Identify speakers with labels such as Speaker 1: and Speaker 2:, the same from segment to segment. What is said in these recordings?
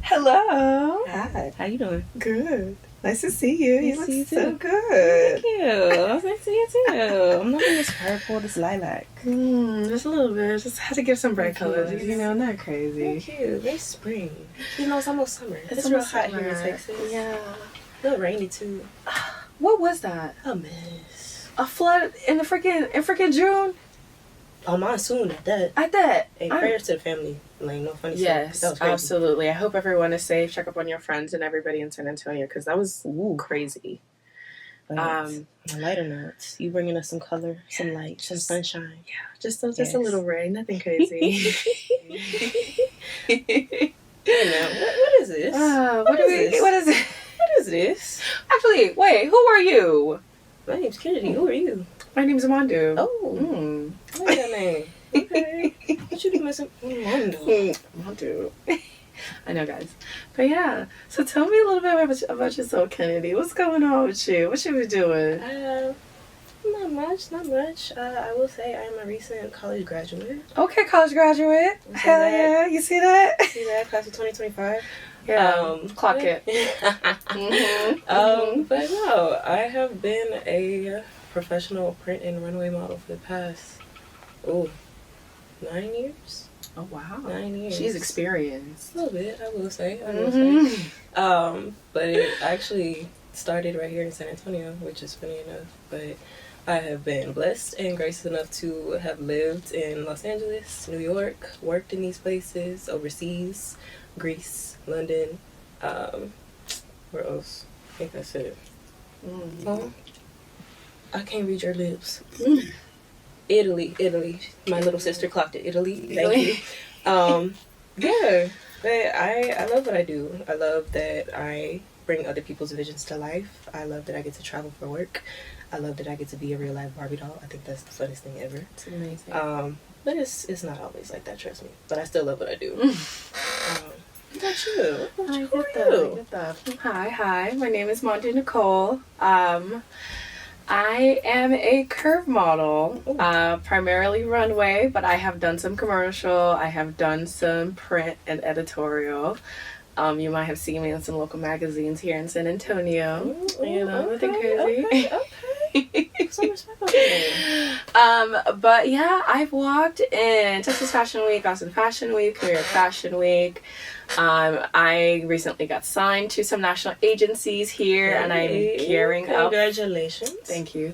Speaker 1: Hello.
Speaker 2: Hi. How you doing?
Speaker 1: Good. Nice to see you. You look so
Speaker 2: Thank
Speaker 1: good.
Speaker 2: you. I was nice to see you too. I'm loving this purple, this lilac.
Speaker 1: Just a little bit. Just had to give some bright colors. You know, not crazy.
Speaker 2: Thank you. Very spring. You know, it's almost summer. It's real
Speaker 1: almost
Speaker 2: hot
Speaker 1: summer.
Speaker 2: here in Texas.
Speaker 1: Yeah.
Speaker 2: A little rainy too.
Speaker 1: What was that?
Speaker 2: A mess.
Speaker 1: A flood in freaking June?
Speaker 2: A monsoon at that.
Speaker 1: I bet.
Speaker 2: Hey, prayers to the family. Like, no funny stuff.
Speaker 1: Yes,
Speaker 2: That was crazy.
Speaker 1: absolutely. I hope everyone is safe. Check up on your friends and everybody in San Antonio because that was crazy.
Speaker 2: But on a lighter note, you bringing us some color, some light, some sunshine.
Speaker 1: Yeah, just a little rain, nothing crazy.
Speaker 2: Hey, now, what is this?
Speaker 1: What is it?
Speaker 2: What is this?
Speaker 1: Actually, wait, who are you?
Speaker 2: My name's Kennedy. Who are you?
Speaker 1: My name's Amandu.
Speaker 2: Oh. I like that name. Okay. What you be missing?
Speaker 1: Amandu. I know, guys. But yeah, so tell me a little bit about yourself, Kennedy. What's going on with you? What you been doing?
Speaker 2: Not much. I will say I am a recent college graduate.
Speaker 1: Okay, college graduate. Hell yeah, you see that?
Speaker 2: See that? Class of 2025.
Speaker 1: Yeah, clock it.
Speaker 2: But no, I have been a professional print and runway model for the past 9 years.
Speaker 1: Oh wow,
Speaker 2: 9 years.
Speaker 1: She's experienced.
Speaker 2: A little bit, I will say. But it actually started right here in San Antonio, which is funny enough. But I have been blessed and graced enough to have lived in Los Angeles, New York, worked in these places, overseas, Greece, London, where else? I think that's it. I can't read your lips. Italy. My little sister clocked it. Italy. Thank you. Yeah. But I love what I do. I love that I bring other people's visions to life. I love that I get to travel for work. I love that I get to be a real life Barbie doll. I think that's the funniest thing ever.
Speaker 1: It's amazing.
Speaker 2: But it's not always like that, trust me. But I still love what I do. What about you?
Speaker 1: I get that. Hi. My name is Kennedy Nicole. I am a curve model, primarily runway, but I have done some commercial. I have done some print and editorial. You might have seen me in some local magazines here in San Antonio. Nothing crazy.
Speaker 2: Okay. Some respect on that.
Speaker 1: But yeah, I've walked in Texas Fashion Week, Austin Fashion Week, New York Fashion Week. I recently got signed to some national agencies here, and I'm gearing up.
Speaker 2: Congratulations.
Speaker 1: Thank you.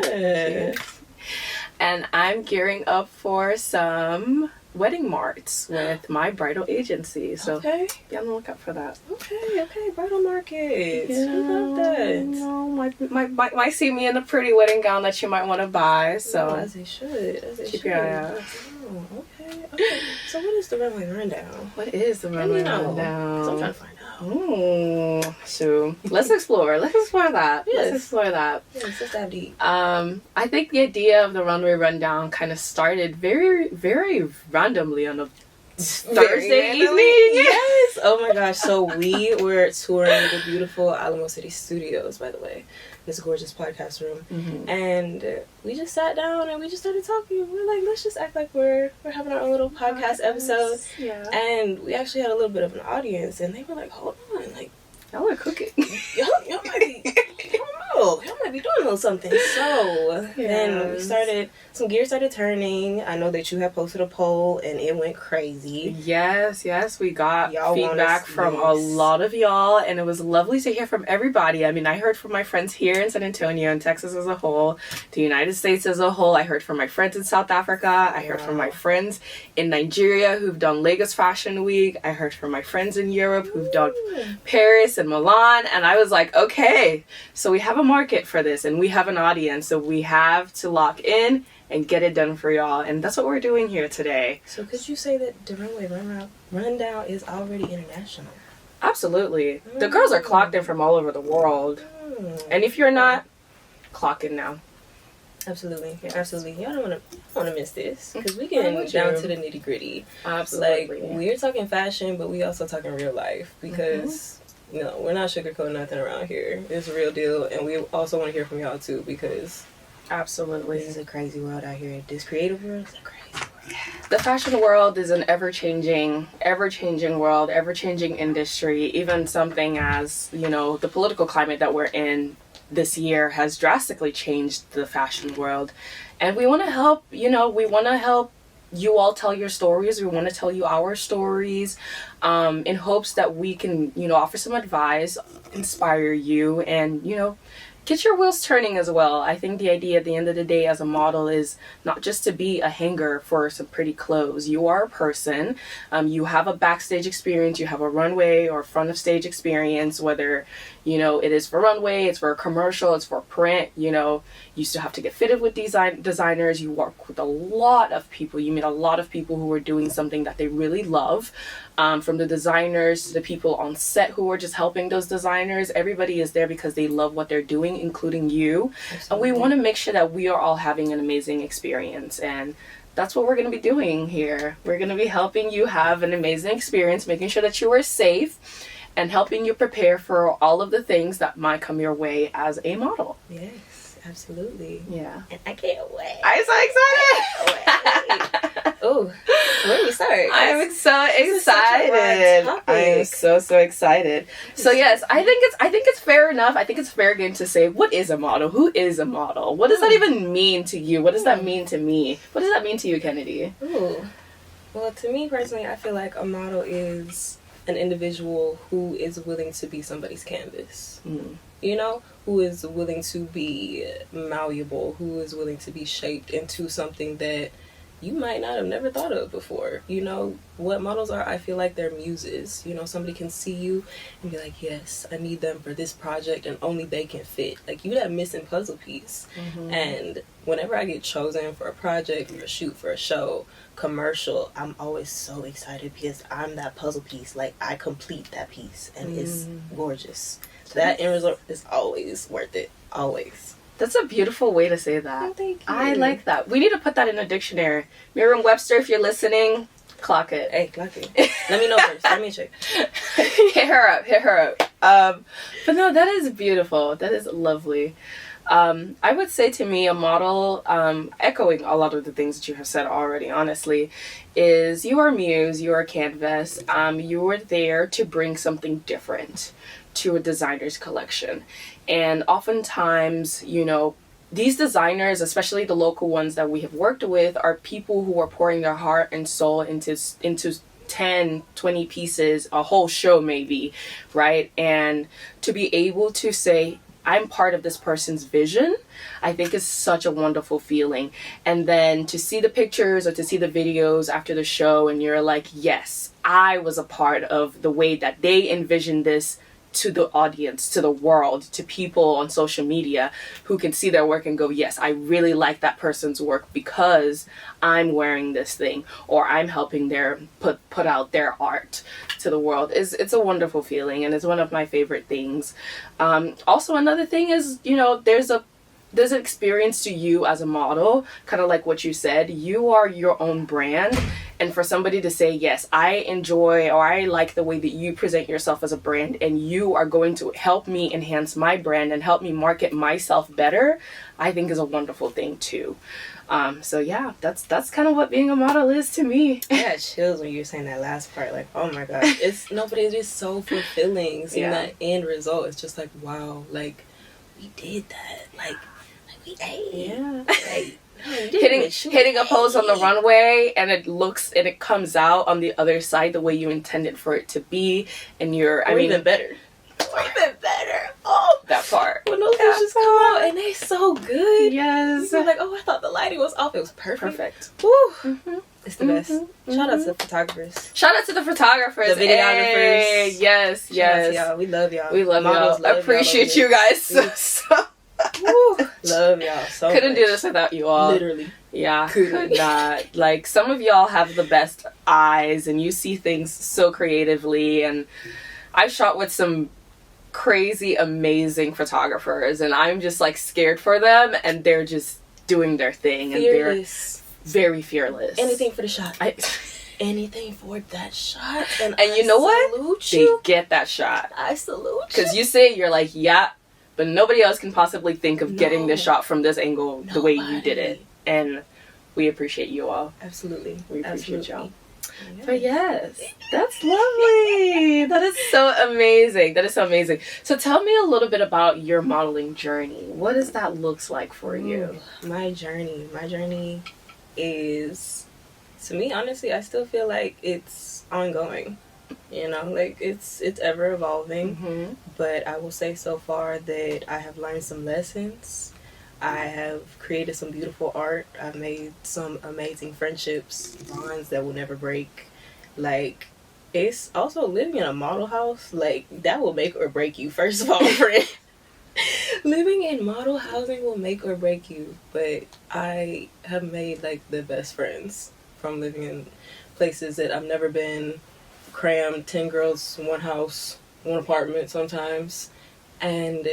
Speaker 2: Yeah.
Speaker 1: And I'm gearing up for some wedding marts with my bridal agency. So be on the lookout for that.
Speaker 2: Okay. Bridal markets. Yeah, we love that.
Speaker 1: Might see me in a pretty wedding gown that you might want to buy. So
Speaker 2: as they should.
Speaker 1: Keep your eye out.
Speaker 2: Oh, okay. So what is the Runway Rundown?
Speaker 1: What is the Runway Rundown?
Speaker 2: 'Cause I'm trying to find out.
Speaker 1: So let's explore. Let's explore that.
Speaker 2: Yes.
Speaker 1: Let's explore that.
Speaker 2: Yes, let's dive deep.
Speaker 1: I think the idea of the Runway Rundown kind of started very, very randomly on a Thursday evening.
Speaker 2: Yes. Oh my gosh. So we were touring the beautiful Alamo City Studios, by the way, this gorgeous podcast room, and we just sat down and we just started talking. We're like, let's just act like we're having our own little podcast episode.
Speaker 1: Yeah.
Speaker 2: And we actually had a little bit of an audience, and they were like, hold on, like,
Speaker 1: y'all are cooking.
Speaker 2: y'all might be, I don't know, y'all might be doing a little something. So then some gears started turning. I know that you have posted a poll and it went crazy.
Speaker 1: Yes, we got feedback from a lot of y'all, and it was lovely to hear from everybody. I mean, I heard from my friends here in San Antonio and Texas as a whole, the United States as a whole. I heard from my friends in South Africa. I heard from my friends in Nigeria who've done Lagos Fashion Week. I heard from my friends in Europe who've done Paris and Milan, and I was like, okay, so we have a market for this and we have an audience, so we have to lock in and get it done for y'all, and that's what we're doing here today.
Speaker 2: So could you say that the Runway Rundown is already international?
Speaker 1: Absolutely. The girls are clocked in from all over the world, and if you're not, clock in now.
Speaker 2: Absolutely. Y'all don't want to miss this, because we getting down to the nitty gritty.
Speaker 1: Absolutely.
Speaker 2: Like, we're talking fashion, but we also talking real life, because we're not sugarcoating nothing around here. It's a real deal, and we also want to hear from y'all too, because
Speaker 1: absolutely,
Speaker 2: this is a crazy world out here. This creative world is a crazy world.
Speaker 1: The fashion world is an ever-changing world, ever-changing industry. Even something as, you know, the political climate that we're in this year has drastically changed the fashion world. And we want to help, you know, you all tell your stories. We want to tell you our stories, in hopes that we can, you know, offer some advice, inspire you, and, you know, get your wheels turning as well. I think the idea at the end of the day as a model is not just to be a hanger for some pretty clothes. You are a person. You have a backstage experience. You have a runway or front of stage experience, whether, you know, it is for runway, it's for a commercial, it's for print. You know, you still have to get fitted with designers. You work with a lot of people. You meet a lot of people who are doing something that they really love. From the designers to the people on set who are just helping those designers. Everybody is there because they love what they're doing, including you. Absolutely. And we want to make sure that we are all having an amazing experience. And that's what we're going to be doing here. We're going to be helping you have an amazing experience, making sure that you are safe, and helping you prepare for all of the things that might come your way as a model.
Speaker 2: Yes, absolutely.
Speaker 1: Yeah.
Speaker 2: And I can't wait.
Speaker 1: I'm so excited.
Speaker 2: Oh, where do we start?
Speaker 1: I'm so excited. I am so excited. So yes, I think it's fair enough. I think it's fair game to say, what is a model? Who is a model? What does that even mean to you? What does that mean to me? What does that mean to you, Kennedy?
Speaker 2: Ooh. Well, to me personally, I feel like a model is an individual who is willing to be somebody's canvas. You know, who is willing to be malleable, who is willing to be shaped into something that you might not have never thought of before. You know, what models are, I feel like they're muses. You know, somebody can see you and be like, yes, I need them for this project, and only they can fit. Like, you that missing puzzle piece. And whenever I get chosen for a project, for a shoot, for a show, commercial, I'm always so excited because I'm that puzzle piece. Like, I complete that piece, and it's gorgeous. That end result is always worth it. Always.
Speaker 1: That's a beautiful way to say that.
Speaker 2: Oh, thank you.
Speaker 1: I like that. We need to put that in a dictionary. Merriam-Webster, if you're listening, clock it.
Speaker 2: Hey, clock it. Let me know first. Let me check.
Speaker 1: Hit her up. But no, that is beautiful. That is lovely. I would say to me, a model, echoing a lot of the things that you have said already, honestly, is you are a muse, you are a canvas. You are there to bring something different to a designer's collection. And oftentimes, you know, these designers, especially the local ones that we have worked with, are people who are pouring their heart and soul into 10, 20 pieces, a whole show maybe, right? And to be able to say, I'm part of this person's vision, I think is such a wonderful feeling. And then to see the pictures or to see the videos after the show and you're like, yes, I was a part of the way that they envisioned this to the audience, to the world, to people on social media who can see their work and go, yes, I really like that person's work because I'm wearing this thing, or I'm helping their put out their art to the world. It's a wonderful feeling, and it's one of my favorite things. Also, another thing is, you know, there's an experience to you as a model, kind of like what you said. You are your own brand, and for somebody to say, yes, I enjoy or I like the way that you present yourself as a brand, and you are going to help me enhance my brand and help me market myself better, I think is a wonderful thing too. So yeah, that's kind of what being a model is to me.
Speaker 2: I had chills when you were saying that last part. Like, oh my god, it's just so fulfilling seeing that end result. It's just like, wow, like we did that. Like we ate.
Speaker 1: Yeah.
Speaker 2: Like,
Speaker 1: hitting a pose on the runway, and it comes out on the other side the way you intended for it to be, and
Speaker 2: even better. Oh,
Speaker 1: that part.
Speaker 2: When those dishes come out and they're so good.
Speaker 1: Yes.
Speaker 2: You're like, oh, I thought the lighting was off. It was perfect.
Speaker 1: Woo.
Speaker 2: Mm-hmm. It's the best. Shout out to the photographers.
Speaker 1: Shout out to the photographers.
Speaker 2: The videographers.
Speaker 1: Hey, yes.
Speaker 2: Y'all. We love y'all.
Speaker 1: We love y'all. I appreciate you guys so.
Speaker 2: Woo. Love y'all so
Speaker 1: Couldn't
Speaker 2: much.
Speaker 1: do this without you all.
Speaker 2: Literally.
Speaker 1: Yeah, could not. Like, some of y'all have the best eyes, and you see things so creatively, and I've shot with some crazy, amazing photographers, and I'm just, like, scared for them, and they're just doing their thing, and
Speaker 2: fearless.
Speaker 1: They're very fearless.
Speaker 2: Anything for the shot. Anything for that shot. And
Speaker 1: you know what? They get that shot.
Speaker 2: I salute you.
Speaker 1: Because you say it, you're like, yeah, but nobody else can possibly think of getting this shot from this angle the way you did it. And we appreciate you all.
Speaker 2: Absolutely.
Speaker 1: We appreciate
Speaker 2: Absolutely.
Speaker 1: y'all. Yes. But yes, that's lovely. That is so amazing. That is so amazing. So tell me a little bit about your modeling journey. What does that looks like for you?
Speaker 2: My journey is, to me, honestly, I still feel like it's ongoing. You know, like it's ever evolving. But I will say so far that I have learned some lessons. I have created some beautiful art. I've made some amazing friendships, bonds that will never break. Like, it's also living in a model house, like, that will make or break you, first of all, friend. Living in model housing will make or break you, but I have made, like, the best friends from living in places that I've never been, crammed, 10 girls, one house, one apartment sometimes, and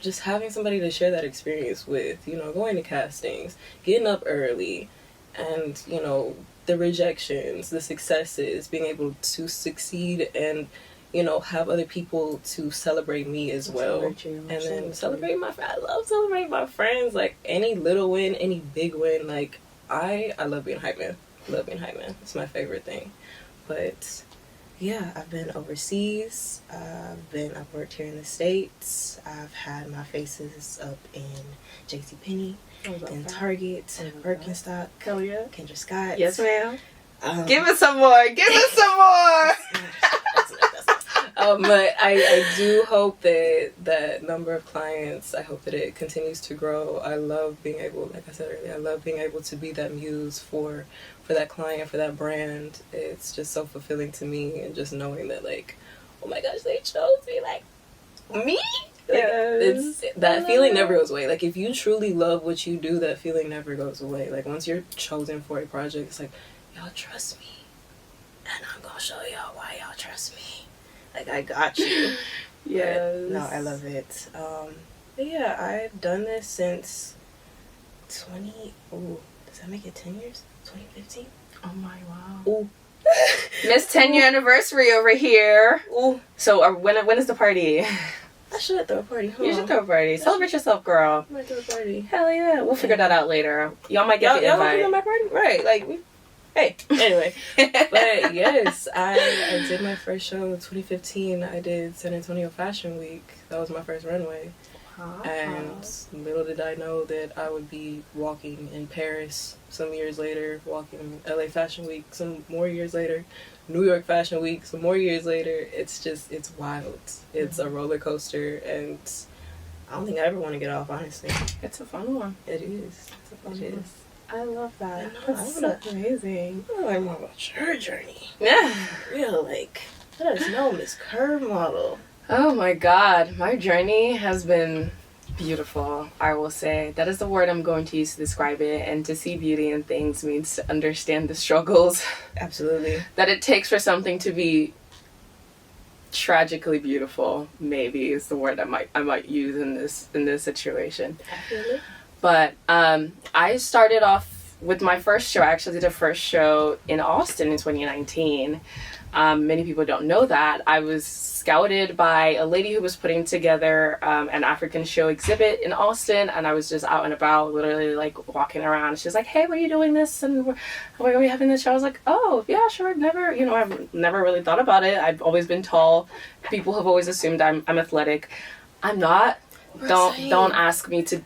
Speaker 2: just having somebody to share that experience with, you know, going to castings, getting up early, and, you know, the rejections, the successes, being able to succeed and, you know, have other people to celebrate me as well. And then celebrate I love celebrating my friends, like, any little win, any big win, like, I love being hype man. Love being hype man. It's my favorite thing. But yeah, I've been overseas. I've worked here in the States. I've had my faces up in JCPenney, in Target, Birkenstock, Kendra Scott.
Speaker 1: Yes, ma'am. Give us some more. Give us some more.
Speaker 2: But I do hope that that number of clients, I hope that it continues to grow. I love being able, like I said earlier, I love being able to be that muse for that client, for that brand. It's just so fulfilling to me, and just knowing that, like, oh my gosh, they chose me, like, me? Like, it's that feeling never goes away. Like, if you truly love what you do, that feeling never goes away. Like, once you're chosen for a project, it's like, y'all trust me, and I'm gonna show y'all why y'all trust me. Like, I got you.
Speaker 1: Yes.
Speaker 2: But, no, I love it. But yeah, I've done this since does that make it 10 years? 2015?
Speaker 1: Oh my, wow.
Speaker 2: Ooh.
Speaker 1: Miss 10-year anniversary over here.
Speaker 2: Ooh.
Speaker 1: So when is the party?
Speaker 2: I should throw a party, huh?
Speaker 1: You should throw a party. Celebrate yourself, girl.
Speaker 2: I might throw a party.
Speaker 1: Hell yeah. We'll figure that out later. Y'all might get the invite.
Speaker 2: Y'all my party? Right. Like, hey. Anyway. But yes, I did my first show in 2015. I did San Antonio Fashion Week. That was my first runway. And little did I know that I would be walking in Paris some years later, walking LA Fashion Week some more years later, New York Fashion Week some more years later. It's wild. It's a roller coaster, and I don't think I ever want to get off, honestly.
Speaker 1: It's a fun one.
Speaker 2: It is. It's a fun one.
Speaker 1: I love that. That's so amazing.
Speaker 2: I want to learn more about your journey.
Speaker 1: Yeah.
Speaker 2: Real, like, let us know, Miss Curve Model.
Speaker 1: Oh my God. My journey has been beautiful, I will say. That is the word I'm going to use to describe it. And to see beauty in things means to understand the struggles.
Speaker 2: Absolutely.
Speaker 1: That it takes for something to be tragically beautiful, maybe is the word I might use in this situation.
Speaker 2: Absolutely.
Speaker 1: But I started off with my first show. I actually did a first show in Austin in 2019. Many people don't know that. I was scouted by a lady who was putting together an African show exhibit in Austin, and I was just out and about, literally, like, walking around. She's like, hey, were you doing this? And are we having this show? I was like, oh, yeah, sure. I've never really thought about it. I've always been tall. People have always assumed I'm athletic. I'm not. Don't ask me to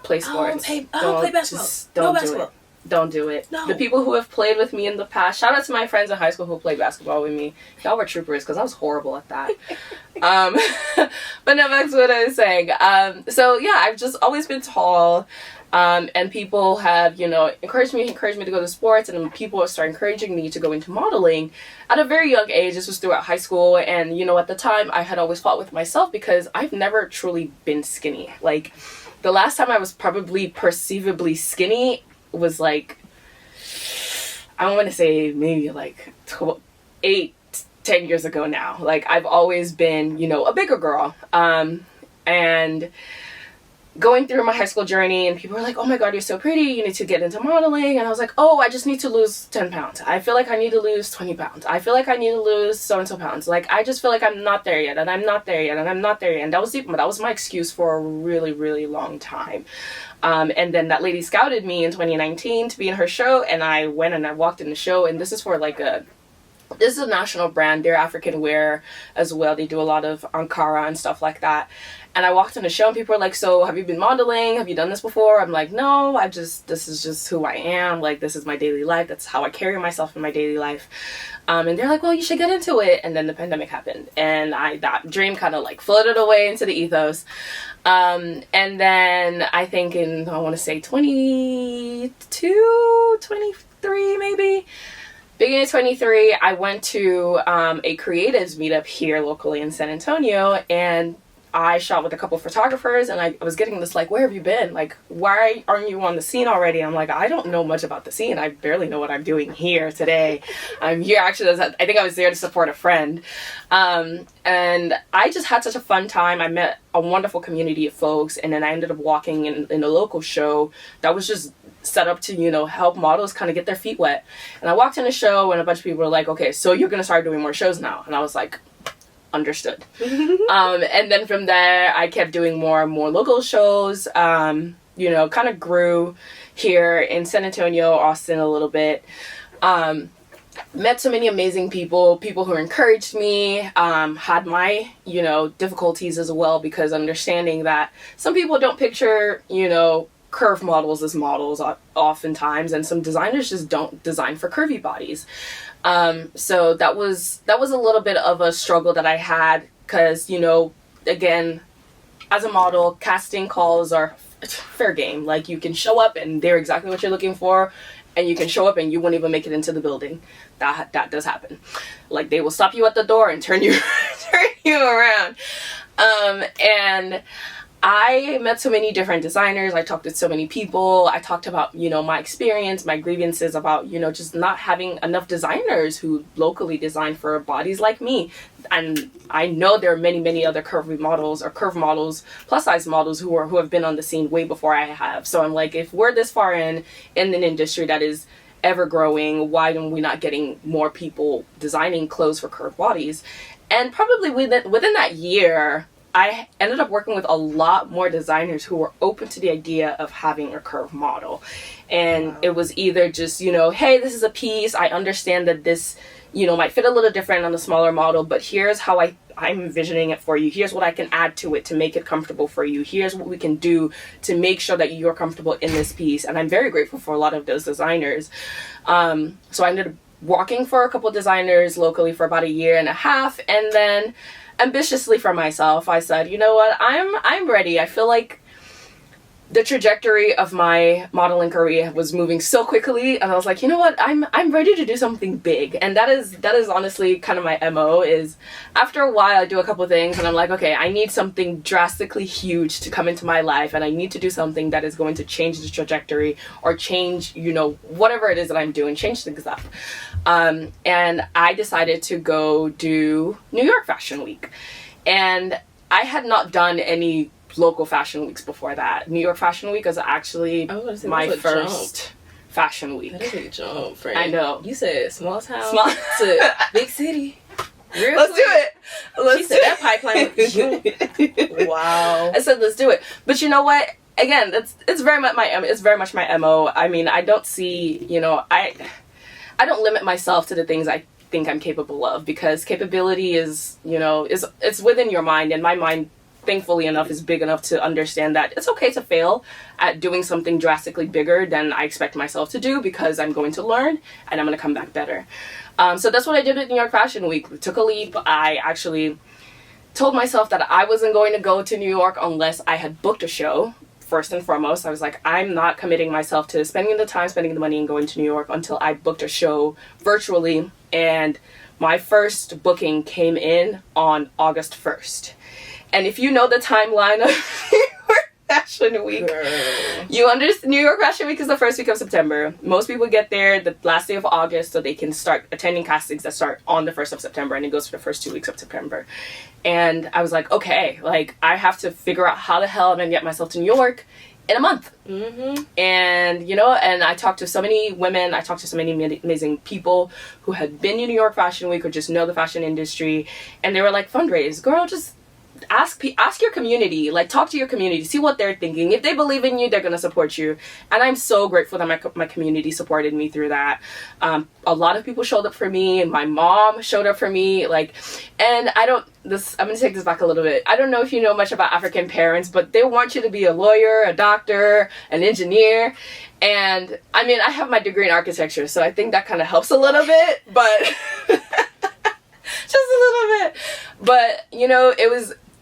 Speaker 1: play sports.
Speaker 2: I don't play basketball.
Speaker 1: Don't do it. Don't do it. No. The people who have played with me in the past, shout out to my friends in high school who played basketball with me. Y'all were troopers, because I was horrible at that. But no, back to what I was saying. So yeah, I've just always been tall. And people have, encouraged me to go to sports, and then people start encouraging me to go into modeling at a very young age. This was throughout high school, and at the time I had always fought with myself because I've never truly been skinny. Like, the last time I was probably perceivably skinny was like, I want to say maybe like 10 years ago now. Like, I've always been, a bigger girl. And going through my high school journey, and people were like, oh my god, you're so pretty, you need to get into modeling. And I was like, oh, I just need to lose 10 pounds. I feel like I need to lose 20 pounds. I feel like I need to lose so-and-so pounds. Like, I just feel like I'm not there yet, and I'm not there yet, and I'm not there yet. And that was my excuse for a really, really long time. And then that lady scouted me in 2019 to be in her show, and I went and I walked in the show, and this is for like this is a national brand. They're African wear as well. They do a lot of Ankara and stuff like that. And I walked in the show, and people were like, so have you been modeling? Have you done this before? I'm like, no, this is just who I am. Like, this is my daily life. That's how I carry myself in my daily life. And they're like, well, you should get into it. And then the pandemic happened, and that dream kind of like floated away into the ethos. And then I think in, I want to say 22, 23 maybe, beginning of 23, I went to a creatives meetup here locally in San Antonio, and I shot with a couple photographers, and I was getting this like, where have you been? Like, why aren't you on the scene already? I'm like, I don't know much about the scene. I barely know what I'm doing here today. I'm here actually, I think I was there to support a friend. And I just had such a fun time. I met a wonderful community of folks, and then I ended up walking in a local show that was just set up to, help models kind of get their feet wet. And I walked in the show, and a bunch of people were like, okay, so you're going to start doing more shows now. And I was like, understood. And then from there, I kept doing more and more local shows, kind of grew here in San Antonio, Austin a little bit. Met so many amazing people who encouraged me, had my, difficulties as well, because understanding that some people don't picture, curve models as models oftentimes, and some designers just don't design for curvy bodies. So that was a little bit of a struggle that I had, because, again, as a model, casting calls are fair game. Like, you can show up and they're exactly what you're looking for, and you can show up and you won't even make it into the building. That does happen. Like, they will stop you at the door and turn you around. And I met so many different designers. I talked to so many people. I talked about, my experience, my grievances about, just not having enough designers who locally design for bodies like me. And I know there are many, many other curvy models or curve models, plus size models who have been on the scene way before I have. So I'm like, if we're this far in an industry that is ever growing, why are we not getting more people designing clothes for curved bodies? And probably within that year, I ended up working with a lot more designers who were open to the idea of having a curved model. And It was either just, hey, this is a piece. I understand that this, might fit a little different on the smaller model, but here's how I'm envisioning it for you. Here's what I can add to it to make it comfortable for you. Here's what we can do to make sure that you're comfortable in this piece. And I'm very grateful for a lot of those designers. So I ended up walking for a couple of designers locally for about a year and a half, and then ambitiously for myself, I said, you know what, I'm ready. I feel like the trajectory of my modeling career was moving so quickly, and I was like, you know what, I'm ready to do something big. And that is honestly kind of my MO, is after a while I do a couple things and I'm like, okay, I need something drastically huge to come into my life, and I need to do something that is going to change the trajectory or change, whatever it is that I'm doing, change things up. And I decided to go do New York Fashion Week. And I had not done any local fashion weeks before that. New York Fashion Week was actually my first fashion week.
Speaker 2: That is a jump, friend.
Speaker 1: I know.
Speaker 2: You said small town to big city.
Speaker 1: Let's do it.
Speaker 2: She said that pipeline was Wow.
Speaker 1: I said, let's do it. But you know what? Again, it's very much my MO. I mean, I don't see, I don't limit myself to the things I think I'm capable of, because capability is, it's within your mind, and my mind, thankfully enough, is big enough to understand that it's okay to fail at doing something drastically bigger than I expect myself to do, because I'm going to learn and I'm going to come back better. So that's what I did at New York Fashion Week. We took a leap. I actually told myself that I wasn't going to go to New York unless I had booked a show. First and foremost, I was like, I'm not committing myself to spending the time, spending the money, and going to New York until I booked a show virtually. And my first booking came in on August 1st. And if you know the timeline of Fashion Week.
Speaker 2: Girl.
Speaker 1: You understand? New York Fashion Week is the first week of September. Most people get there the last day of August so they can start attending castings that start on the 1st of September, and it goes for the first 2 weeks of September. And I was like, okay, like, I have to figure out how the hell I'm going to get myself to New York in a month.
Speaker 2: Mm-hmm.
Speaker 1: And, you know, and I talked to so many women, I talked to so many amazing people who had been to New York Fashion Week or just know the fashion industry, and they were like, fundraise, girl, just ask your community, like, talk to your community, see what they're thinking. If they believe in you, they're going to support you. And I'm so grateful that my community supported me through that. A lot of people showed up for me, and my mom showed up for me, like, and I'm going to take this back a little bit. I don't know if you know much about African parents, but they want you to be a lawyer, a doctor, an engineer. And I mean, I have my degree in architecture, so I think that kind of helps a little bit, but just a little bit. But, you know, it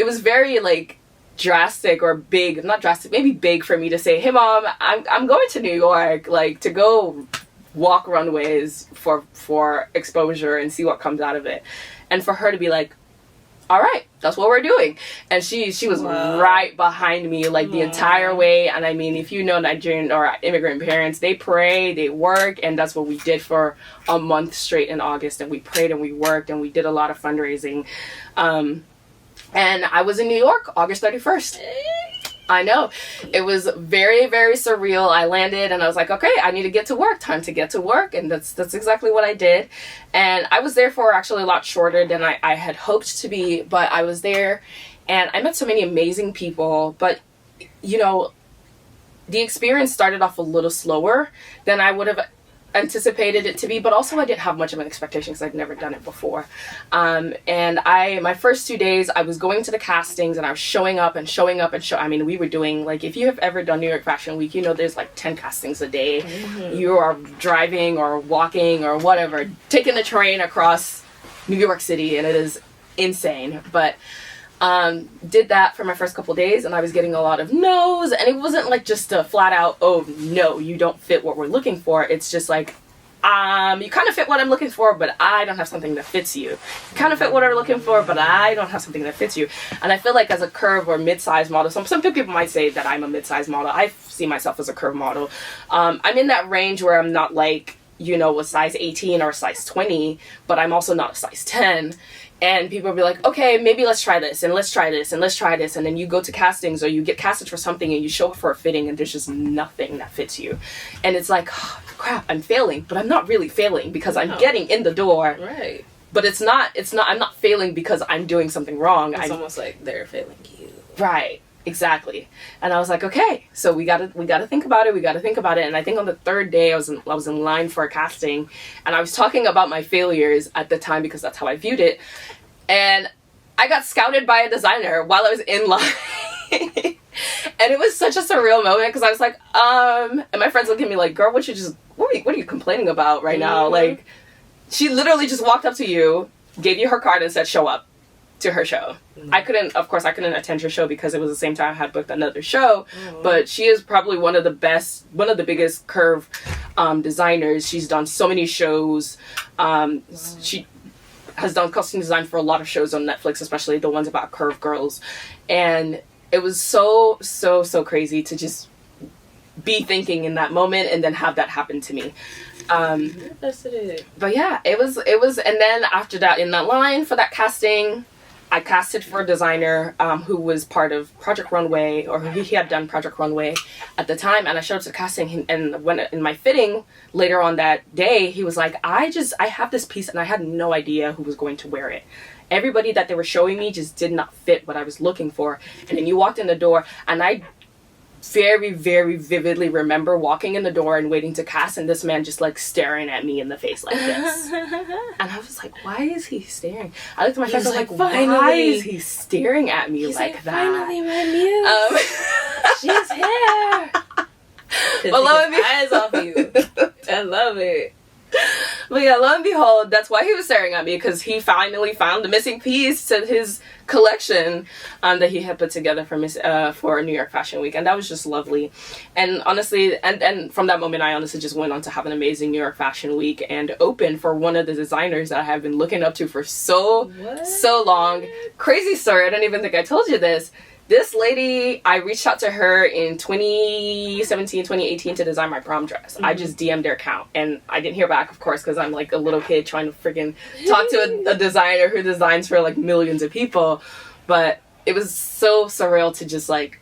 Speaker 1: was very, like, drastic or big, not drastic, maybe big for me to say, hey mom, I'm going to New York, like, to go walk runways for exposure and see what comes out of it. And for her to be like, all right, that's what we're doing. And she was right behind me, like, the entire way. And I mean, if you know Nigerian or immigrant parents, they pray, they work, and that's what we did for a month straight in August. And we prayed and we worked and we did a lot of fundraising. And I was in New York August 31st. I know. It was very, very surreal. I landed and I was like, okay, I need to get to work. Time to get to work. And that's exactly what I did. And I was there for actually a lot shorter than I had hoped to be. But I was there and I met so many amazing people. But, you know, the experience started off a little slower than I would have anticipated it to be, but also I didn't have much of an expectation because I'd never done it before. And my first 2 days, I was going to the castings and I was showing up. I mean, we were doing, like, if you have ever done New York Fashion Week, you know there's like 10 castings a day. Mm-hmm. You are driving or walking or whatever, taking the train across New York City, and it is insane. But did that for my first couple days, and I was getting a lot of no's, and it wasn't like just a flat out, oh no, you don't fit what we're looking for. It's just like, you kind of fit what I'm looking for, but I don't have something that fits you. You kind of fit what I'm looking for, but I don't have something that fits you. And I feel like as a curve or mid-size model, some people might say that I'm a mid-size model. I see myself as a curve model. I'm in that range where I'm not like, you know, a size 18 or a size 20, but I'm also not a size 10. And people will be like, okay, maybe let's try this, and let's try this, and let's try this. And then you go to castings or you get casted for something and you show up for a fitting and there's just nothing that fits you. And it's like, oh, crap, I'm failing. But I'm not really failing because I'm getting in the door.
Speaker 2: Right.
Speaker 1: But I'm not failing because I'm doing something wrong.
Speaker 2: It's almost like they're failing you.
Speaker 1: Right. Exactly. And I was like, okay, so we gotta think about it. And I think on the third day I was in line for a casting, and I was talking about my failures at the time because that's how I viewed it. And I got scouted by a designer while I was in line. And it was such a surreal moment because I was like, and my friends looked at me like, girl, what are you complaining about right now? Mm-hmm. Like, she literally just walked up to you, gave you her card and said, show up to her show. Mm-hmm. I couldn't attend her show because it was the same time I had booked another show. Mm-hmm. But she is probably one of the biggest curve designers. She's done so many shows. She has done costume design for a lot of shows on Netflix, especially the ones about curve girls. And it was so crazy to just be thinking in that moment and then have that happen to me. But yeah, it was, and then after that, in that line for that casting, I casted for a designer who was part of Project Runway, or he had done Project Runway at the time, and I showed up to the casting, and when in my fitting later on that day, he was like, I have this piece, and I had no idea who was going to wear it. Everybody that they were showing me just did not fit what I was looking for. And then you walked in the door, and I very, very vividly remember walking in the door and waiting to cast, and this man just like staring at me in the face like this. And I was like, why is he staring? I looked at my face, I was like, why is he staring at me like that?
Speaker 2: Finally, my muse. She's here.
Speaker 1: Well, lo and
Speaker 2: eyes off you. I love it.
Speaker 1: But yeah, lo and behold, that's why he was staring at me, because he finally found the missing piece to his collection that he had put together for New York Fashion Week, and that was just lovely. And honestly, and from that moment, I honestly just went on to have an amazing New York Fashion Week and open for one of the designers that I have been looking up to for so long. Crazy story, I don't even think I told you this. This lady, I reached out to her in 2017, 2018 to design my prom dress. I just DM'd their account, and I didn't hear back, of course, because I'm like a little kid trying to freaking talk to a designer who designs for like millions of people. But it was so surreal to just like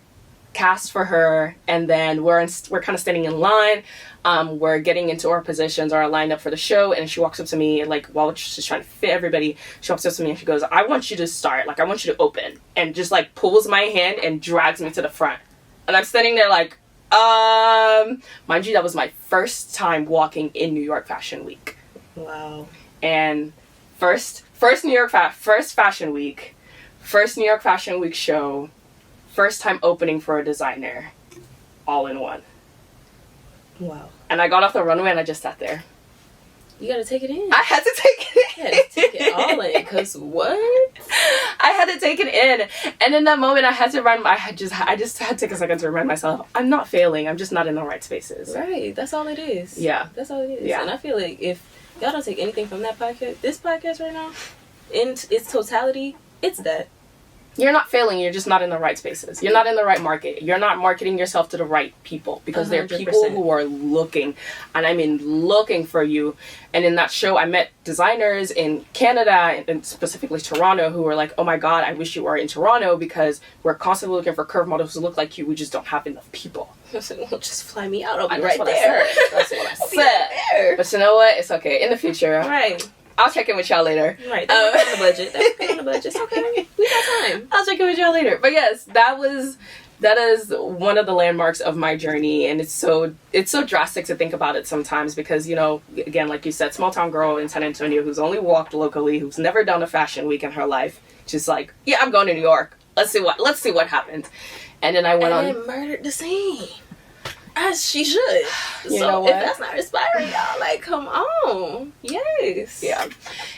Speaker 1: cast for her, and then we're kind of standing in line. We're getting into our positions, our lineup for the show, and she walks up to me, like, while she's trying to fit everybody, she walks up to me and she goes, I want you to start, like, I want you to open, and just, like, pulls my hand and drags me to the front. And I'm standing there like, mind you, that was my first time walking in New York Fashion Week.
Speaker 2: Wow.
Speaker 1: And first Fashion Week, first New York Fashion Week show, first time opening for a designer, all in one.
Speaker 2: Wow.
Speaker 1: And I got off the runway and I just sat there.
Speaker 2: You gotta take it in.
Speaker 1: I had to take it in.
Speaker 2: You had to take it all in, because what?
Speaker 1: I had to take it in. And in that moment, I had to I just had to take a second to remind myself, I'm not failing. I'm just not in the right spaces.
Speaker 2: Right. That's all it is.
Speaker 1: Yeah.
Speaker 2: That's all it is.
Speaker 1: Yeah.
Speaker 2: And I feel like if y'all don't take anything from that podcast, this podcast right now, in its totality, it's that.
Speaker 1: You're not failing, you're just not in the right spaces. You're not in the right market. You're not marketing yourself to the right people, because there are people who are looking, and I mean looking for you. And in that show, I met designers in Canada, and specifically Toronto, who were like, oh my God, I wish you were in Toronto, because we're constantly looking for curve models who look like you. We just don't have enough people.
Speaker 2: I said, well, just fly me out. I'll be
Speaker 1: That's
Speaker 2: right there.
Speaker 1: That's what I said. But you know what? It's okay. In the future.
Speaker 2: Right.
Speaker 1: I'll check in with y'all later.
Speaker 2: Right. That's on the budget. That's on the budget. It's okay. We got time.
Speaker 1: I'll check in with y'all later. But yes, that is one of the landmarks of my journey, and it's so drastic to think about it sometimes, because, you know, again, like you said, small town girl in San Antonio who's only walked locally, who's never done a fashion week in her life, just like, yeah, I'm going to New York. Let's see what happens. And then I went on
Speaker 2: and murdered the scene. As she should.
Speaker 1: You know what?
Speaker 2: If that's not inspiring y'all, like, come on. Yes.
Speaker 1: Yeah.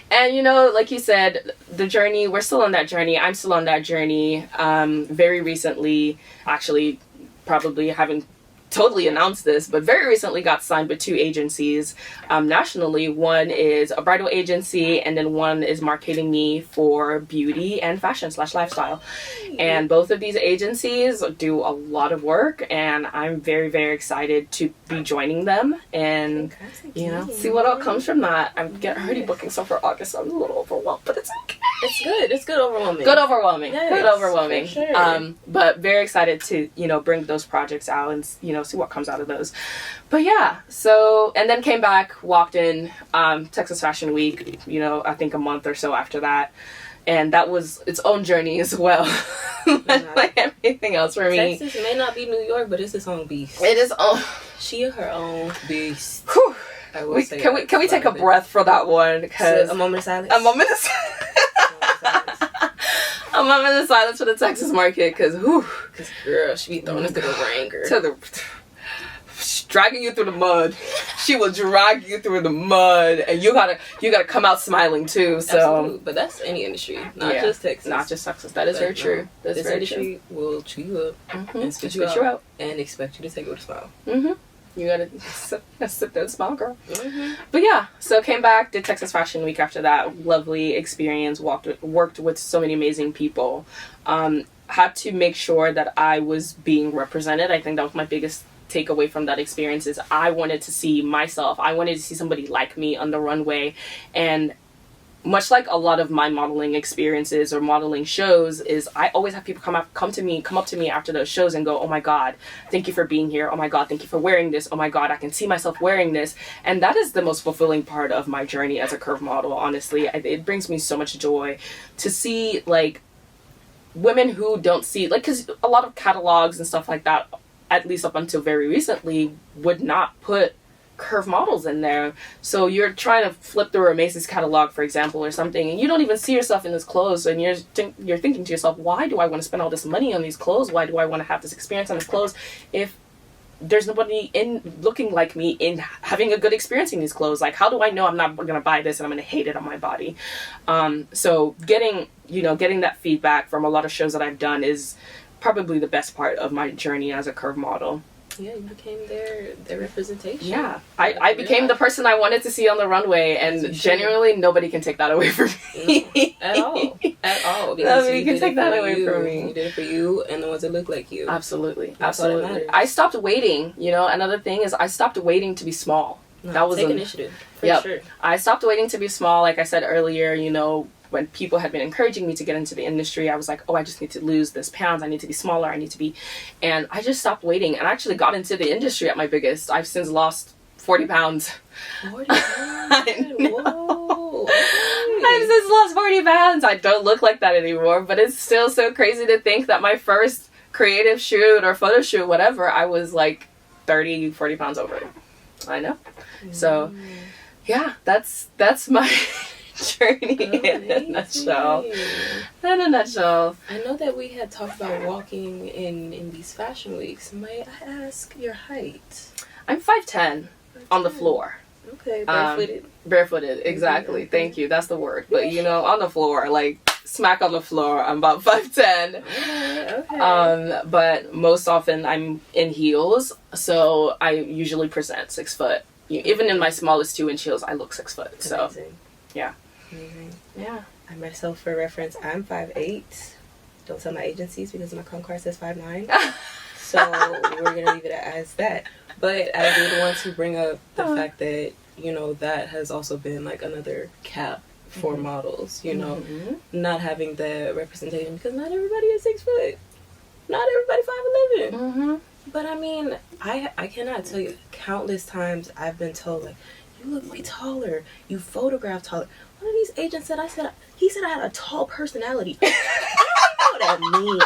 Speaker 1: And, you know, like you said, the journey, we're still on that journey. I'm still on that journey. Very recently, actually, probably haven't totally announced this, but very recently got signed with 2 agencies nationally. One is a bridal agency, and then one is marketing me for beauty and fashion / lifestyle. And both of these agencies do a lot of work, and I'm very, very excited to be joining them and, you know, see what all comes from that. I'm already booking stuff for August, so I'm a little overwhelmed, but it's okay.
Speaker 2: It's good. It's good overwhelming.
Speaker 1: Good overwhelming.
Speaker 2: Yes,
Speaker 1: good overwhelming.
Speaker 2: For sure.
Speaker 1: But very excited to, you know, bring those projects out and, you know, see what comes out of those. But yeah, so, and then came back, walked in Texas Fashion Week, you know, I think a month or so after that. And that was its own journey as well. Like everything else for me.
Speaker 2: Texas may not be New York, but it's its own beast.
Speaker 1: It is own.
Speaker 2: She her own beast.
Speaker 1: Whew.
Speaker 2: I will say
Speaker 1: can we take a breath for that one? Because
Speaker 2: a moment of silence.
Speaker 1: A moment of silence. A moment of silence for the Texas market, because
Speaker 2: girl, she be throwing us to the ringer.
Speaker 1: Dragging you through the mud. She will drag you through the mud, and you gotta come out smiling too. So,
Speaker 2: absolutely. But that's any industry, not just Texas.
Speaker 1: Not just Texas. That is very true.
Speaker 2: This industry will chew you up and spit you out and expect you to take it with a smile.
Speaker 1: Mm-hmm. You gotta sit there and smile, girl. Mm-hmm. But yeah, so came back, did Texas Fashion Week after that. Lovely experience. Worked with so many amazing people. Had to make sure that I was being represented. I think that was my biggest takeaway from that experience. Is I wanted to see myself. I wanted to see somebody like me on the runway. And much like a lot of my modeling experiences or modeling shows, is I always have people come up to me after those shows and go, oh my God, thank you for being here. Oh my God, thank you for wearing this. Oh my God, I can see myself wearing this. And that is the most fulfilling part of my journey as a curve model, honestly. It brings me so much joy to see, like, women who don't see, like, because a lot of catalogs and stuff like that, at least up until very recently, would not put curve models in there. So you're trying to flip through a Macy's catalog, for example, or something, and you don't even see yourself in this clothes, and you're thinking to yourself, why do I want to spend all this money on these clothes? Why do I want to have this experience on this clothes if there's nobody in looking like me in having a good experience in these clothes? Like, how do I know I'm not going to buy this and I'm going to hate it on my body? So getting that feedback from a lot of shows that I've done is probably the best part of my journey as a curve model.
Speaker 2: Yeah, you became their representation.
Speaker 1: Yeah. I became the person I wanted to see on the runway, and genuinely nobody can take that away from me.
Speaker 2: No, at all.
Speaker 1: Nobody can take that away from me.
Speaker 2: You did it for you and the ones that look like you.
Speaker 1: Absolutely.
Speaker 2: That's all that matters.
Speaker 1: I stopped waiting. You know, another thing is I stopped waiting to be small.
Speaker 2: No,
Speaker 1: that was
Speaker 2: take initiative. For sure.
Speaker 1: I stopped waiting to be small. Like I said earlier, you know, when people had been encouraging me to get into the industry, I was like, oh, I just need to lose this pounds. I need to be smaller. I need to be... And I just stopped waiting and I actually got into the industry at my biggest. I've since lost 40 pounds.
Speaker 2: 40 pounds? Whoa. Okay.
Speaker 1: I've since lost 40 pounds. I don't look like that anymore, but it's still so crazy to think that my first creative shoot or photo shoot, whatever, I was like 30, 40 pounds over. I know. So, yeah, that's my... journey in a nutshell. In a nutshell.
Speaker 2: I know that we had talked about walking in these fashion weeks. May I ask your height?
Speaker 1: I'm 5'10" on the floor.
Speaker 2: Okay, barefooted.
Speaker 1: Barefooted, exactly. Mm-hmm. Thank you. That's the word. But you know, on the floor, like smack on the floor, I'm about 5'10". Okay. But most often I'm in heels, so I usually present 6 foot. Even in my smallest 2-inch heels, I look 6 foot. So,
Speaker 2: amazing.
Speaker 1: Yeah.
Speaker 2: Amazing.
Speaker 1: Yeah.
Speaker 2: I myself, for reference, I'm 5'8". Don't tell my agencies because my con card says 5'9". So we're gonna leave it as that. But I did want to bring up the fact that, you know, that has also been like another cap for models, you know, not having the representation because not everybody is 6 foot. Not everybody 5'11". But I mean, I cannot tell you countless times I've been told, like, you look way taller. You photograph taller. One of these agents said, he said I had a tall personality. I don't know what that means.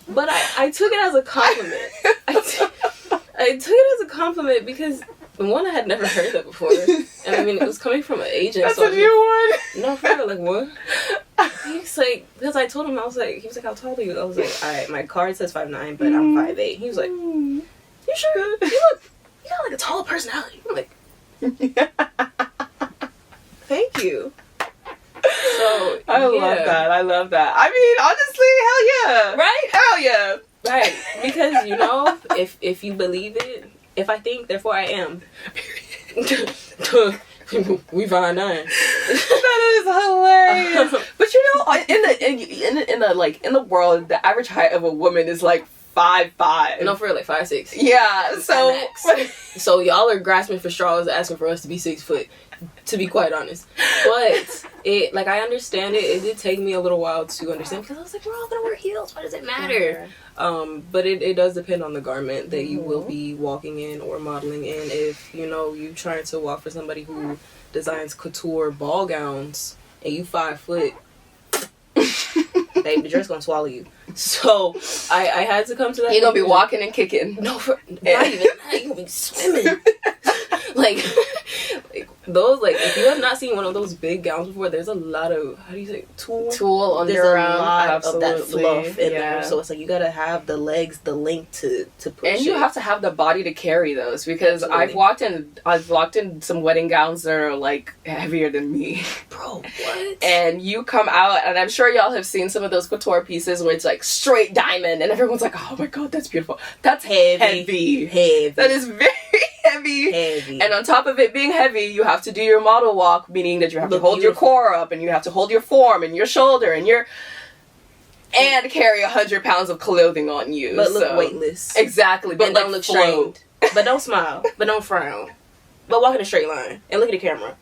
Speaker 2: But I took it as a compliment. I took it as a compliment because, one, I had never heard that before. And I mean, it was coming from an agent.
Speaker 1: That's so a new one.
Speaker 2: No, for real, like, what? He's like, because I told him, he was like, how tall are you? I was like, alright, my card says 5'9", but I'm 5'8". He was like, you sure? You got like a tall personality. I'm like, thank you. So
Speaker 1: I love that. I mean, honestly, hell yeah.
Speaker 2: Right?
Speaker 1: Hell yeah.
Speaker 2: Right. Because, you know, if you believe it, if I think, therefore I am. We find nine.
Speaker 1: That is hilarious. But you know, in the world, the average height of a woman is like 5'5".
Speaker 2: No, for real, like 5'6".
Speaker 1: Yeah,
Speaker 2: so y'all are grasping for straws, asking for us to be 6 foot. To be quite honest, but it, like, I understand it. It did take me a little while to understand because I was like, we're all gonna wear heels. Why does it matter? But it does depend on the garment that you will be walking in or modeling in. If you know you trying to walk for somebody who designs couture ball gowns and you 5 foot. Babe, the dress gonna swallow you. So I had to come to that.
Speaker 1: You're gonna be walking and kicking.
Speaker 2: No, not even that. You're gonna be swimming. like those, like, if you have not seen one of those big gowns before, there's a lot of, how do you say, tulle
Speaker 1: on
Speaker 2: there's
Speaker 1: your
Speaker 2: a lot
Speaker 1: absolutely.
Speaker 2: of that fluff in there. So it's like you gotta have the legs, the length to push
Speaker 1: and you have to have the body to carry those because absolutely. I've walked in some wedding gowns that are like heavier than me,
Speaker 2: bro. What? And
Speaker 1: you come out, and I'm sure y'all have seen some of those couture pieces where it's like straight diamond, and everyone's like, oh my god, that's beautiful. That's heavy. That is very heavy. And on top of it being heavy, you have to do your model walk, meaning that you have to hold your core up, and you have to hold your form and your shoulder and carry 100 pounds of clothing on you.
Speaker 2: But look weightless.
Speaker 1: Exactly. But
Speaker 2: don't look strained. But don't smile. But don't frown. But walk in a straight line and look at the camera.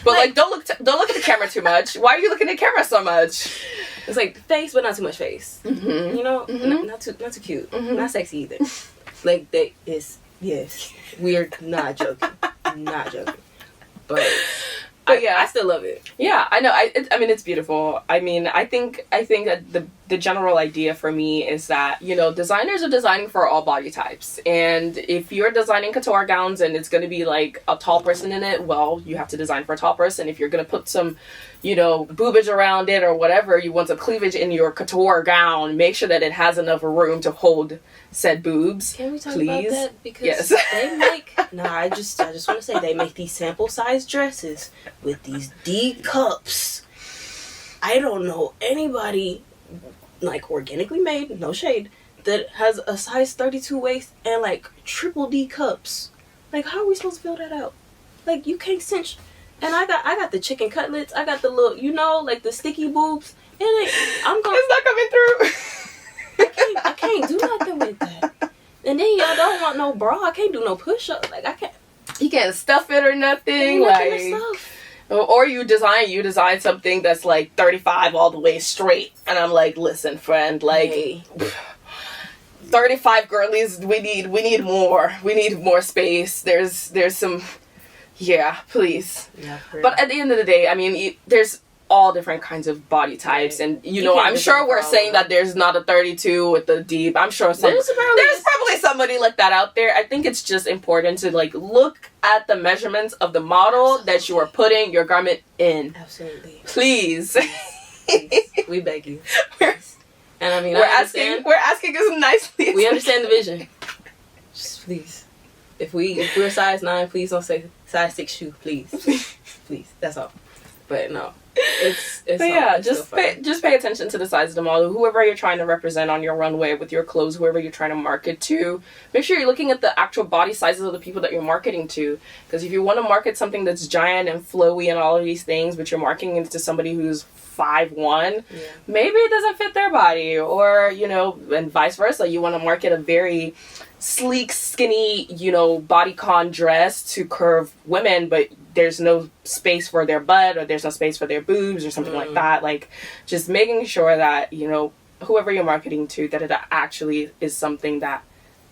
Speaker 2: But don't look at the camera too much. Why are you looking at the camera so much? It's like face, but not too much face. Mm-hmm. You know, not too cute, not sexy either. Like that is. Yes, we're not joking. Not joking. But yeah, I still love it.
Speaker 1: Yeah, I know. I mean, it's beautiful. I mean, I think that the general idea for me is that, you know, designers are designing for all body types. And if you're designing couture gowns and it's going to be like a tall person in it, well, you have to design for a tall person. If you're going to put some, you know, boobage around it or whatever, you want some cleavage in your couture gown, make sure that it has enough room to hold said boobs.
Speaker 2: Can we talk
Speaker 1: please?
Speaker 2: About that? Because
Speaker 1: yes.
Speaker 2: They make... I just want to say they make these sample size dresses with these D cups. I don't know anybody, like, organically made, no shade, that has a size 32 waist and like triple D cups. Like, how are we supposed to fill that out? Like, you can't cinch. And I got the chicken cutlets. I got the little, you know, like the sticky boobs. And I'm going.
Speaker 1: It's not coming through.
Speaker 2: I can't do nothing with that. And then y'all don't want no bra. I can't do no push up. Like, I can't.
Speaker 1: You can't stuff it or nothing. Like, or you design something that's like 35 all the way straight. And I'm like, listen, friend, like. Hey. 35 girlies, we need more. We need more space. There's some, yeah, please. Yeah, but at the end of the day, I mean, there's all different kinds of body types, right. And you know, I'm sure we're saying that there's not a 32 with the deep. I'm sure there's probably somebody like that out there. I think it's just important to like look at the measurements of the model that you are putting your garment in. Absolutely. Please.
Speaker 2: We beg you. And I mean,
Speaker 1: we're asking us nicely.
Speaker 2: We understand the vision. Just please, if we're size 9, please don't say size 6 shoe, please, please. That's all. But no, it's. But yeah, just pay attention to the size of the model. Whoever you're trying to represent on your runway with your clothes, whoever you're trying to market to, make sure you're looking at the actual body sizes of the people that you're marketing to. Because if you want to market something that's giant and flowy and all of these things, but you're marketing it to somebody who's 5'1", yeah. Maybe it doesn't fit their body, or you know, and vice versa. You want to market a very sleek, skinny, you know, bodycon dress to curve women, but there's no space for their butt, or there's no space for their boobs, or something like that. Like, just making sure that, you know, whoever you're marketing to, that it actually is something that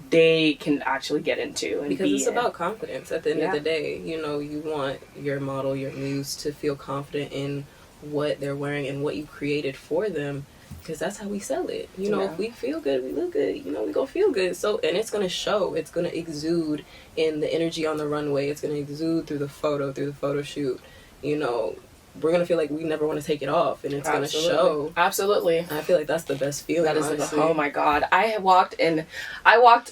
Speaker 2: they can actually get into. And because it's about confidence at the end of the day. You know, you want your model, your muse, to feel confident in what they're wearing and what you created for them, because that's how we sell it. You know, if we feel good, we look good, you know, we gonna feel good. So, and it's gonna show, it's gonna exude in the energy on the runway, it's gonna exude through the photo shoot. You know, we're gonna feel like we never want to take it off, and it's gonna show.
Speaker 1: Absolutely.
Speaker 2: I feel like that's the best feeling.
Speaker 1: That is oh my god. I walked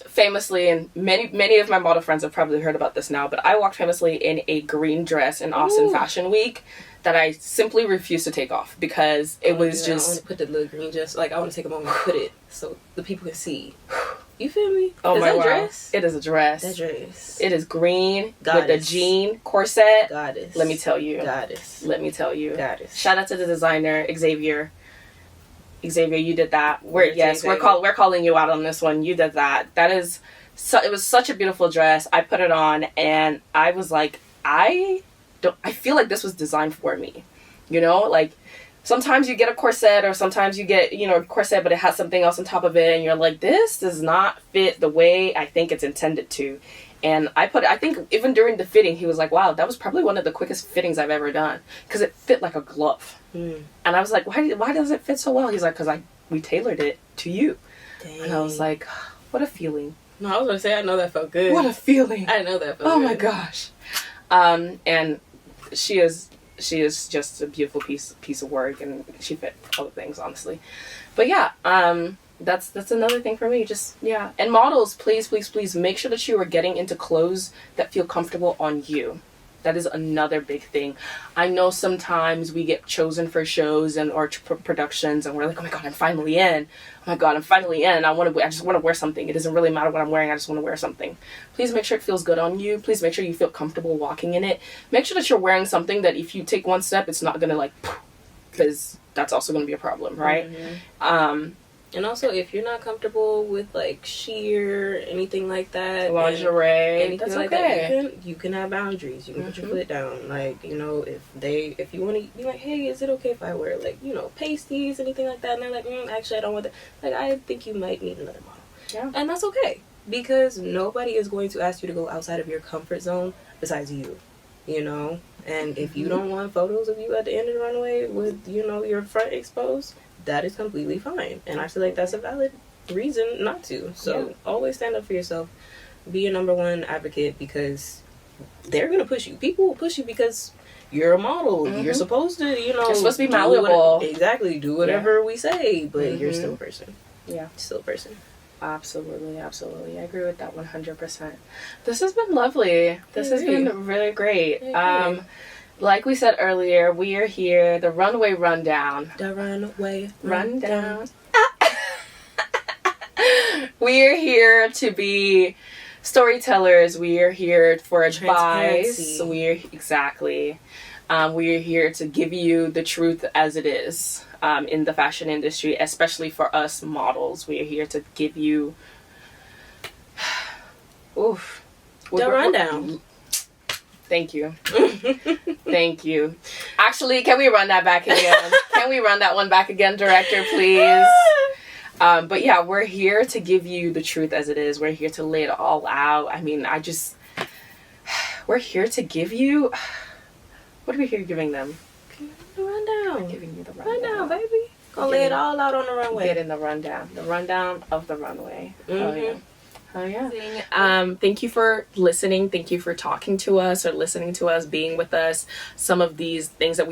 Speaker 1: famously, and many of my model friends have probably heard about this now, but I walked famously in a green dress in Austin Fashion Week that I simply refused to take off, because it was just.
Speaker 2: I want to put the little green dress, like, I want to take a moment and put it so the people can see. You feel me?
Speaker 1: Oh my god. Dress? It is a dress.
Speaker 2: That dress.
Speaker 1: It is green with the jean corset.
Speaker 2: Goddess.
Speaker 1: Let me tell you.
Speaker 2: Goddess.
Speaker 1: Let me tell you.
Speaker 2: Goddess.
Speaker 1: Shout out to the designer, Xavier. Xavier, you did that. We're calling you out on this one. You did that. That is so. It was such a beautiful dress. I put it on and I was like, I feel like this was designed for me. You know, like, sometimes you get a corset, or sometimes you get, you know, a corset, but it has something else on top of it, and you're like, this does not fit the way I think it's intended to. And I think even during the fitting, he was like, wow, that was probably one of the quickest fittings I've ever done, because it fit like a glove. And I was like, why does it fit so well? He's like, because we tailored it to you. Dang. And I was like, what a feeling.
Speaker 2: No, I was gonna say, I know that felt good.
Speaker 1: What a feeling.
Speaker 2: I know that felt good.
Speaker 1: Oh my gosh. And she is just a beautiful piece of work, and she fit all the things, honestly. But yeah, that's another thing for me. Just, yeah. And models, please make sure that you are getting into clothes that feel comfortable on you. That is another big thing. I know sometimes we get chosen for shows or productions, and we're like, oh my god, I'm finally in. Oh my god, I'm finally in. I just want to wear something. It doesn't really matter what I'm wearing. I just want to wear something. Please make sure it feels good on you. Please make sure you feel comfortable walking in it. Make sure that you're wearing something that if you take one step, it's not gonna like, because that's also gonna be a problem, right? Mm-hmm.
Speaker 2: And also, if you're not comfortable with like sheer, anything like that,
Speaker 1: lingerie,
Speaker 2: anything that's like that, you can have boundaries. You can put your foot down. Like, you know, if you want to be like, hey, is it okay if I wear like, you know, pasties, anything like that? And they're like, actually, I don't want that. Like, I think you might need another model. Yeah. And that's okay, because nobody is going to ask you to go outside of your comfort zone besides you. You know, and if you don't want photos of you at the end of the runway with, you know, your front exposed, that is completely fine. And I feel like that's a valid reason not to. So always stand up for yourself. Be your number one advocate, because they're going to push you. People will push you because you're a model. Mm-hmm. You're supposed to, you know.
Speaker 1: You're supposed to be malleable.
Speaker 2: Exactly. Do whatever we say, but you're still a person. Yeah. Still a person.
Speaker 1: Absolutely. I agree with that 100%. This has been lovely. This has been really great. Like we said earlier, we are here, the Runway Rundown.
Speaker 2: The Runway Rundown.
Speaker 1: we're here to be storytellers. We are here for advice. We're here to give you the truth as it is in the fashion industry, especially for us models. We are here to give you the rundown. Thank you. Thank you. Actually, can we run that back again? Can we run that one back again, director, please? But yeah, we're here to give you the truth as it is. We're here to lay it all out. I mean, we're here to give you, what are we here giving them?
Speaker 2: The rundown.
Speaker 1: We're giving you the rundown,
Speaker 2: baby. Gonna lay it all out on the runway.
Speaker 1: Getting the rundown of the runway.
Speaker 2: Mm-hmm.
Speaker 1: Oh yeah. Oh yeah. Thank you for listening. Thank you for talking to us or listening to us, being with us. Some of these things that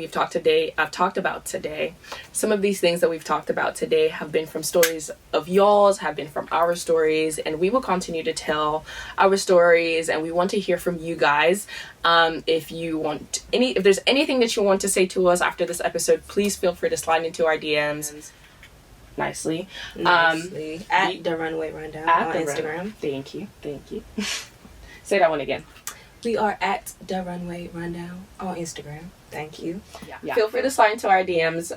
Speaker 1: I've talked about today. Some of these things that we've talked about today have been from stories of y'all's, have been from our stories, and we will continue to tell our stories, and we want to hear from you guys. If there's anything that you want to say to us after this episode, please feel free to slide into our DMs. Nicely.
Speaker 2: At the Runway Rundown on Instagram.
Speaker 1: Thank you. Say that one again.
Speaker 2: We are at the Runway Rundown on Instagram. Thank you.
Speaker 1: Yeah. Feel free to slide into our DMs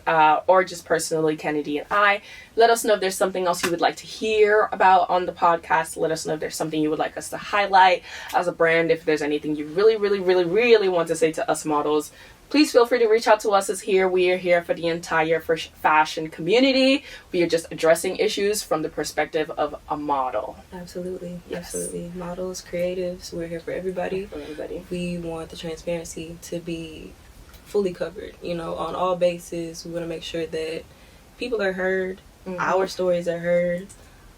Speaker 1: or just personally, Kennedy and I. Let us know if there's something else you would like to hear about on the podcast. Let us know if there's something you would like us to highlight as a brand. If there's anything you really, really, really, really want to say to us models, please feel free to reach out to us. We are here for the entire fashion community. We are just addressing issues from the perspective of a model.
Speaker 2: Absolutely. Yes. Absolutely. Models, creatives, we're here for everybody. We want the transparency to be fully covered, on all bases. We want to make sure that people are heard, our stories are heard,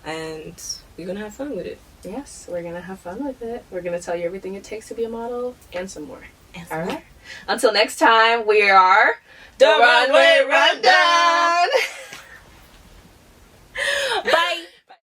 Speaker 2: and we're going to have fun with it.
Speaker 1: Yes, we're going to have fun with it. We're going to tell you everything it takes to be a model and some more. All right. Until next time, we are
Speaker 2: the Runway Rundown.